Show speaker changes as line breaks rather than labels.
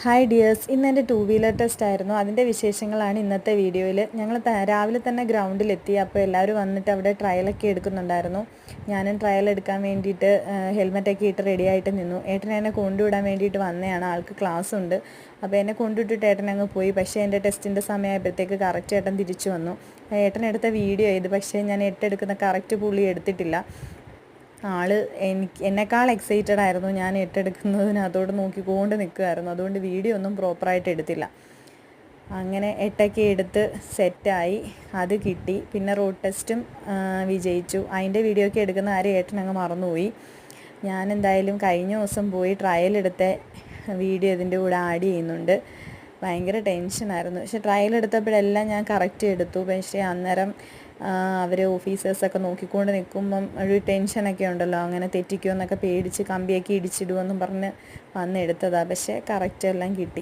Hi dears, ഇന്ന് എൻ്റെ 2 wheeler test ആയിരുന്നു. അതിൻ്റെ വിശേഷങ്ങളാണ് ഇന്നത്തെ വീഡിയോയിൽ. ഞങ്ങൾ രാവിലെ തന്നെ ഗ്രൗണ്ടിലെത്തി. അപ്പോൾ എല്ലാവരും വന്നിട്ട് അവിടെ ട്രയലൊക്കെ എടുക്കുന്നുണ്ടായിരുന്നു. ഞാനും ട്രയൽ എടുക്കാൻ വേണ്ടിയിട്ട് ഹെൽമെറ്റൊക്കെ ഇട്ട് റെഡിയായിട്ട് നിന്നു. ഏട്ടൻ എന്നെ കൊണ്ടുവിടാൻ വേണ്ടിയിട്ട് വന്നതാണ്. ആൾക്ക് ക്ലാസ് ഉണ്ട്. അപ്പോൾ എന്നെ കൊണ്ടുവിട്ടിട്ട് ഏട്ടൻ അങ്ങ് പോയി. പക്ഷേ എൻ്റെ ടെസ്റ്റിൻ്റെ സമയമായപ്പോഴത്തേക്ക് കറക്റ്റ് ഏട്ടൻ തിരിച്ചു വന്നു. ഏട്ടൻ എടുത്ത വീഡിയോ ഇത്, പക്ഷേ ഞാൻ എടുക്കുന്ന കറക്റ്റ് പുള്ളി എടുത്തിട്ടില്ല. എന്നെക്കാൾ എക്സൈറ്റഡ് ആയിരുന്നു. ഞാൻ എട്ടെടുക്കുന്നതിന് അതോട് നോക്കിക്കൊണ്ട് നിൽക്കുമായിരുന്നു. അതുകൊണ്ട് വീഡിയോ ഒന്നും പ്രോപ്പറായിട്ട് എടുത്തില്ല. അങ്ങനെ എട്ടൊക്കെ എടുത്ത് സെറ്റായി, അത് കിട്ടി. പിന്നെ റോഡ് ടെസ്റ്റും വിജയിച്ചു. അതിൻ്റെ വീഡിയോ ഒക്കെ എടുക്കുന്ന ആരും ഏട്ടനങ്ങ് മറന്നുപോയി. ഞാൻ എന്തായാലും കഴിഞ്ഞ ദിവസം പോയി ട്രയൽ എടുത്ത വീഡിയോ ഇതിൻ്റെ കൂടെ ആഡ് ചെയ്യുന്നുണ്ട്. ഭയങ്കര ടെൻഷനായിരുന്നു. പക്ഷെ ട്രയൽ എടുത്തപ്പോഴെല്ലാം ഞാൻ കറക്റ്റ് എടുത്തു. പക്ഷേ അന്നേരം അവർ ഓഫീസേഴ്സൊക്കെ നോക്കിക്കൊണ്ട് നിൽക്കുമ്പം ഒരു ടെൻഷനൊക്കെ ഉണ്ടല്ലോ, അങ്ങനെ തെറ്റിക്കുമോ എന്നൊക്കെ പേടിച്ച് കമ്പിയൊക്കെ ഇടിച്ചിടുമെന്നും പറഞ്ഞ് വന്നെടുത്തതാണ്. പക്ഷേ കറക്റ്റ് എല്ലാം കിട്ടി.